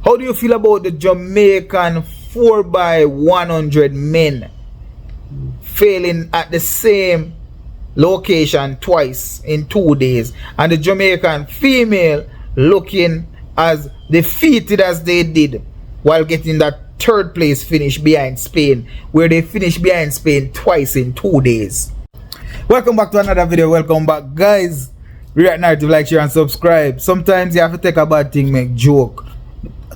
How do you feel about the Jamaican 4x100 men failing at the same location twice in 2 days, and the Jamaican female looking as defeated as they did while getting that third place finish behind Spain, where they finished behind Spain twice in 2 days? Welcome back to another video. Welcome back, guys. React narrative, like, share and subscribe. Sometimes you have to take a bad thing, make joke.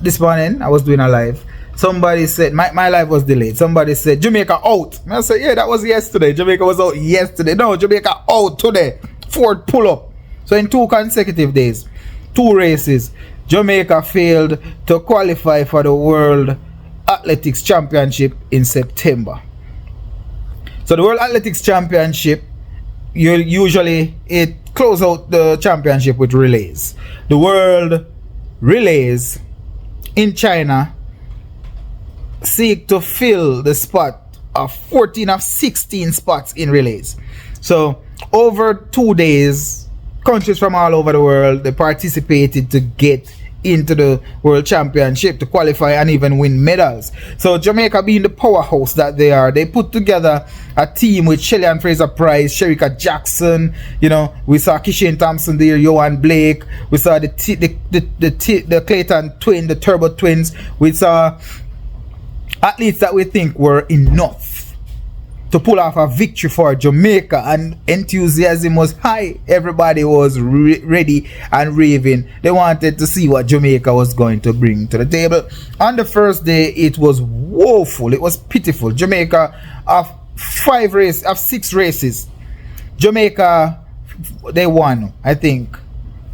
This morning I was doing a live. Somebody said my live was delayed. Somebody said Jamaica out. I said, yeah, that was yesterday. Jamaica was out yesterday. No, Jamaica out today. Fourth pull up. So in 2 consecutive days, 2 races, Jamaica failed to qualify for the World Athletics Championship in September. So the World Athletics Championship, it close out the championship with relays. The World Relays in China seek to fill the spot of 14 of 16 spots in relays. So over 2 days, countries from all over the world, they participated to get into the World Championship, to qualify and even win medals. So Jamaica, being the powerhouse that they are, they put together a team with Shelly-Ann Fraser-Pryce, Shericka Jackson, you know, we saw Kishane Thompson there, Johan Blake, we saw the Clayton twin, the Turbo twins. We saw athletes that we think were enough to pull off a victory for Jamaica, and enthusiasm was high. Everybody was ready and raving. They wanted to see what Jamaica was going to bring to the table. On the first day, it was woeful. It was pitiful. Jamaica, of 6 races, Jamaica, they won, I think,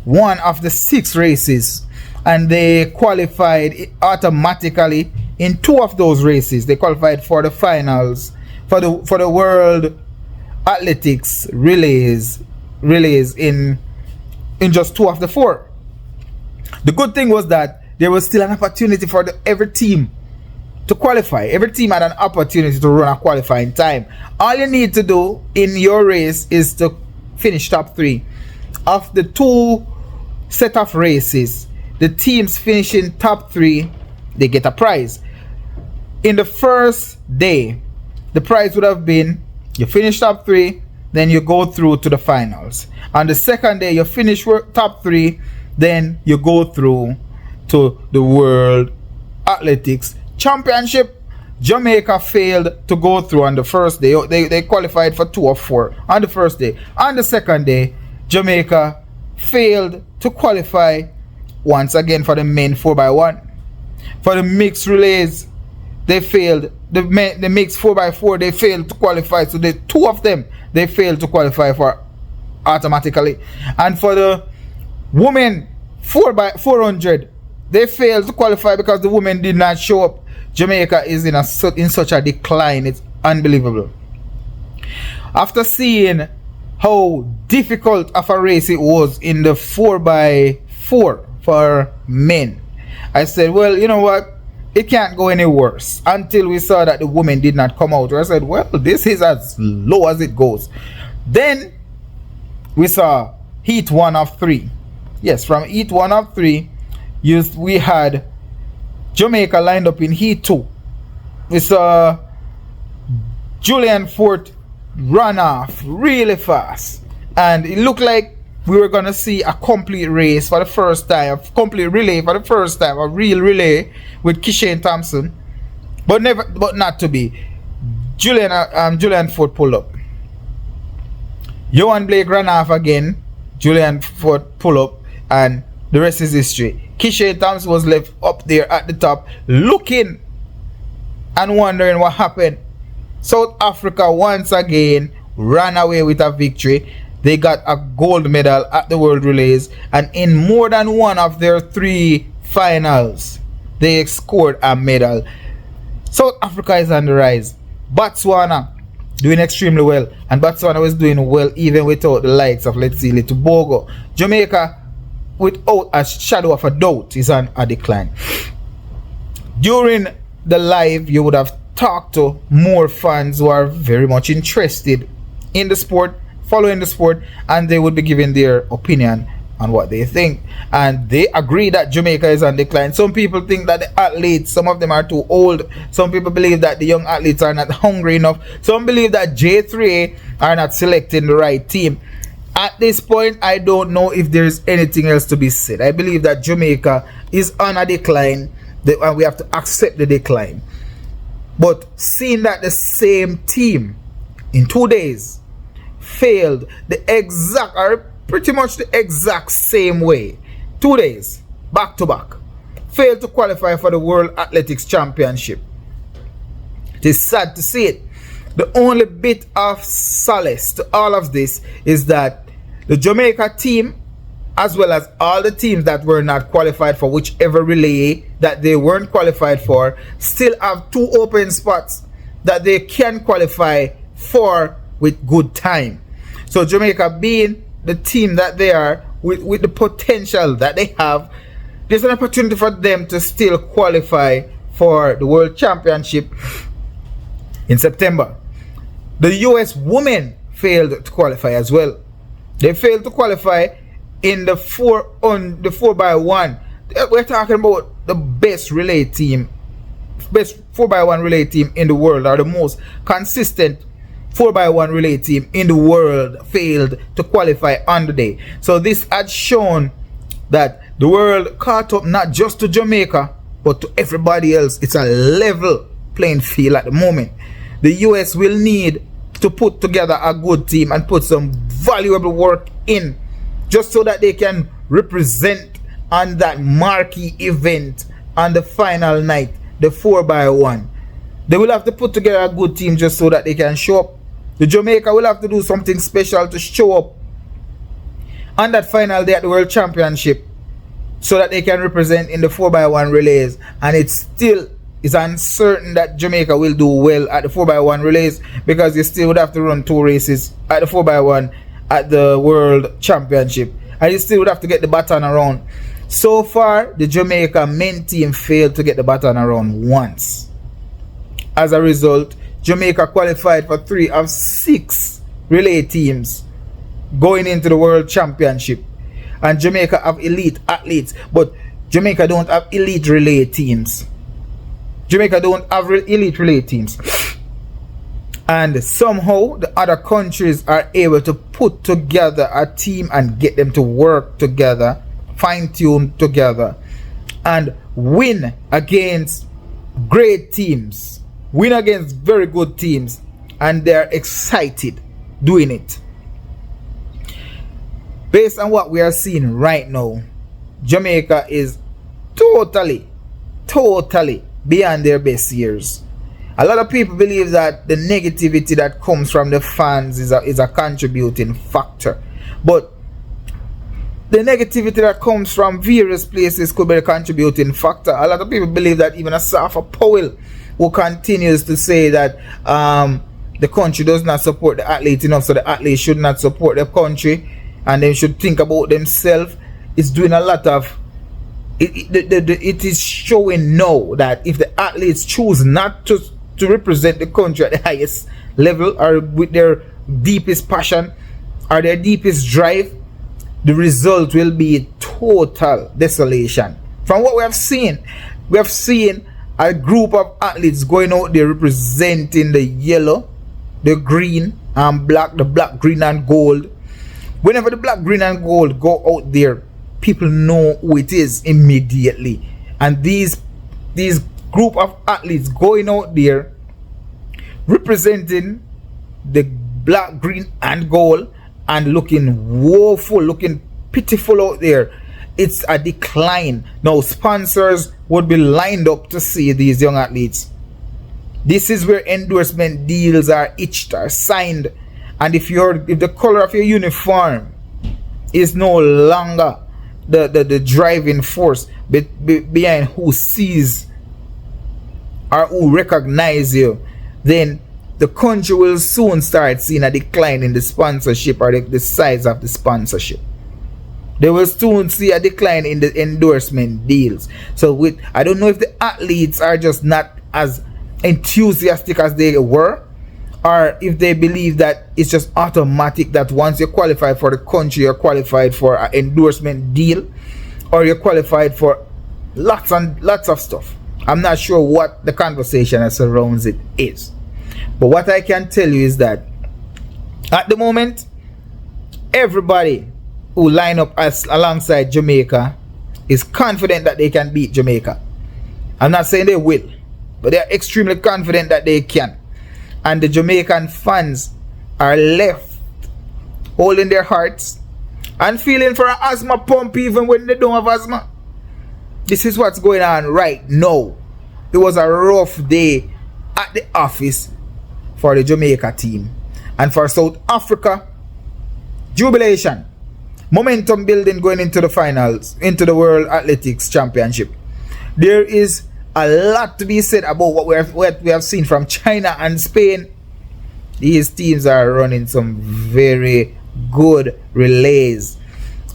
1 of the 6 races, and they qualified automatically in 2 of those races. They qualified for the finals for the World Athletics relays in just 2 of the 4. The good thing was that there was still an opportunity for every team to qualify. Every team had an opportunity to run a qualifying time. All you need to do in your race is to finish top 3. Of the 2 set of races, the teams finishing top 3, they get a prize. In the first day, the prize would have been you finish top 3, then you go through to the finals. On the second day, you finish top 3, then you go through to the World Athletics Championship. Jamaica failed to go through on the first day. They qualified for 2 of 4 on the first day. On the second day, Jamaica failed to qualify once again for the men 4x1. For the mixed relays, they failed. The mixed 4x4, they failed to qualify. So the 2 of them, they failed to qualify for automatically. And for the women 4x400, they failed to qualify because the women did not show up. Jamaica is in such a decline. It's unbelievable. After seeing how difficult of a race it was in the 4x4 for men, I said, well, you know what? It can't go any worse, until we saw that the women did not come out. I said, well, this is as low as it goes. Then we saw heat 1 of 3. Yes, from heat 1 of 3, we had Jamaica lined up in heat 2. We saw Julian Fort run off really fast, and it looked like we were gonna see a complete race for the first time, a complete relay for the first time, a real relay with Kishane Thompson, but not to be. Julian Fort pulled up. Johan Blake ran off again. Julian Fort pulled up, and the rest is history. Kishane Thompson was left up there at the top, looking and wondering what happened. South Africa once again ran away with a victory. They got a gold medal at the World Relays, and in more than 1 of their 3 finals, they scored a medal. South Africa is on the rise. Botswana doing extremely well, and Botswana was doing well even without the likes of, let's see, Tobago. Jamaica, without a shadow of a doubt, is on a decline. During the live, you would have talked to more fans who are very much interested in the sport, following the sport, and they would be giving their opinion on what they think, and they agree that Jamaica is on decline. Some people think that the athletes, some of them are too old. Some people believe that the young athletes are not hungry enough. Some believe that J3A are not selecting the right team. At this point, I don't know if there's anything else to be said. I believe that Jamaica is on a decline, and we have to accept the decline. But seeing that the same team in 2 days failed the exact, or pretty much the exact same way, 2 days back to back, failed to qualify for the World Athletics Championship. It is sad to see it. The only bit of solace to all of this is that the Jamaica team, as well as all the teams that were not qualified for whichever relay that they weren't qualified for, still have 2 open spots that they can qualify for with good time. So Jamaica, being the team that they are, with the potential that they have, there's an opportunity for them to still qualify for the World Championship in September. The US women failed to qualify as well. They failed to qualify in the 4x1. We're talking about the best relay team, best 4x1 relay team in the world, or the most consistent 4x1 relay team in the world, failed to qualify on the day. So this had shown that the world caught up not just to Jamaica, but to everybody else. It's a level playing field at the moment. The US will need to put together a good team and put some valuable work in, just so that they can represent on that marquee event on the final night, the 4x1. They will have to put together a good team just so that they can show up. The Jamaica will have to do something special to show up on that final day at the World Championship, so that they can represent in the 4x1 relays. And it still is uncertain that Jamaica will do well at the 4x1 relays, because you still would have to run 2 races at the 4x1 at the World Championship, and you still would have to get the baton around. So far, the Jamaica men team failed to get the baton around once. As a result, Jamaica qualified for 3 of 6 relay teams going into the World Championship. And Jamaica have elite athletes, but Jamaica don't have elite relay teams. Jamaica don't have elite relay teams. And somehow the other countries are able to put together a team and get them to work together, fine-tune together, and win against great teams, win against very good teams, and they're excited doing it. Based on what we are seeing right now, Jamaica is totally beyond their best years. A lot of people believe that the negativity that comes from the fans is a contributing factor. But the negativity that comes from various places could be a contributing factor. A lot of people believe that even a Safa Powell, who continues to say that the country does not support the athlete enough, so the athlete should not support the country and they should think about themselves, is doing a lot of it is showing now that if the athletes choose not to represent the country at the highest level, or with their deepest passion or their deepest drive, the result will be total desolation. From what we have seen a group of athletes going out there representing the yellow, the green and black, the black, green and gold. Whenever the black, green and gold go out there, people know who it is immediately. And these group of athletes going out there representing the black, green and gold and looking woeful, looking pitiful out there, it's a decline. Now sponsors would be lined up to see these young athletes. This is where endorsement deals are itched or signed. And if the color of your uniform is no longer the driving force behind who sees or who recognize you, then the country will soon start seeing a decline in the sponsorship or the size of the sponsorship. They will soon see a decline in the endorsement deals. So I don't know if the athletes are just not as enthusiastic as they were, or if they believe that it's just automatic that once you're qualified for the country, you're qualified for an endorsement deal, or you're qualified for lots and lots of stuff. I'm not sure what the conversation that surrounds it is. But what I can tell you is that at the moment, everybody who line up alongside Jamaica is confident that they can beat Jamaica. I'm not saying they will, but they are extremely confident that they can. And the Jamaican fans are left holding their hearts and feeling for an asthma pump even when they don't have asthma. This is what's going on right now. It was a rough day at the office for the Jamaica team. And for South Africa, jubilation, momentum building going into the finals, into the World Athletics Championship. There is a lot to be said about what we have seen from China and Spain. These teams are running some very good relays,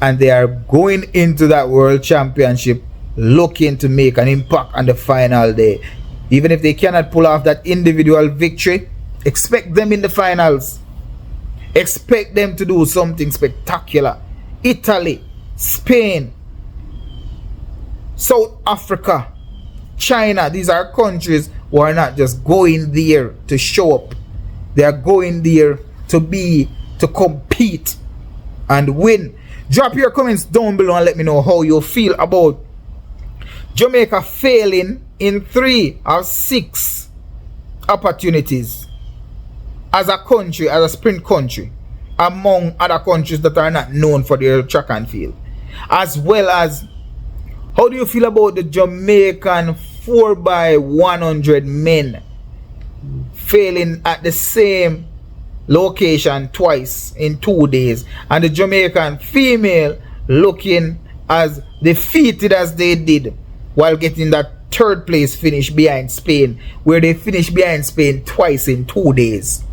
and they are going into that World Championship looking to make an impact on the final day. Even if they cannot pull off that individual victory, expect them in the finals. Expect them to do something spectacular. Italy, Spain, South Africa, China, these are countries who are not just going there to show up. They are going there to compete and win. Drop your comments down below and let me know how you feel about Jamaica failing in 3 of 6 opportunities as a country, as a sprint country, among other countries that are not known for their track and field. As well as, how do you feel about the Jamaican 4x100 men failing at the same location twice in 2 days, and the Jamaican female looking as defeated as they did while getting that 3rd place finish behind Spain, where they finished behind Spain twice in 2 days.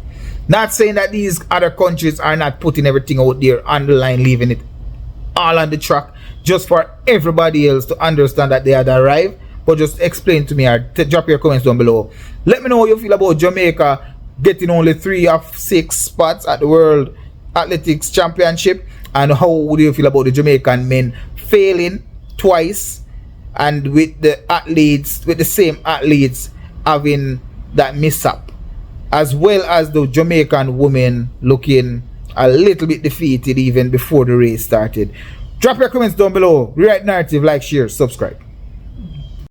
Not saying that these other countries are not putting everything out there on the line, leaving it all on the track just for everybody else to understand that they had arrived, but just explain to me or drop your comments down below. Let me know how you feel about Jamaica getting only 3 of 6 spots at the World Athletics Championship, and how would you feel about the Jamaican men failing twice, and with the athletes, with the same athletes having that mishap, as well as the Jamaican women looking a little bit defeated even before the race started. Drop your comments down below. Rewrite narrative, like, share, subscribe.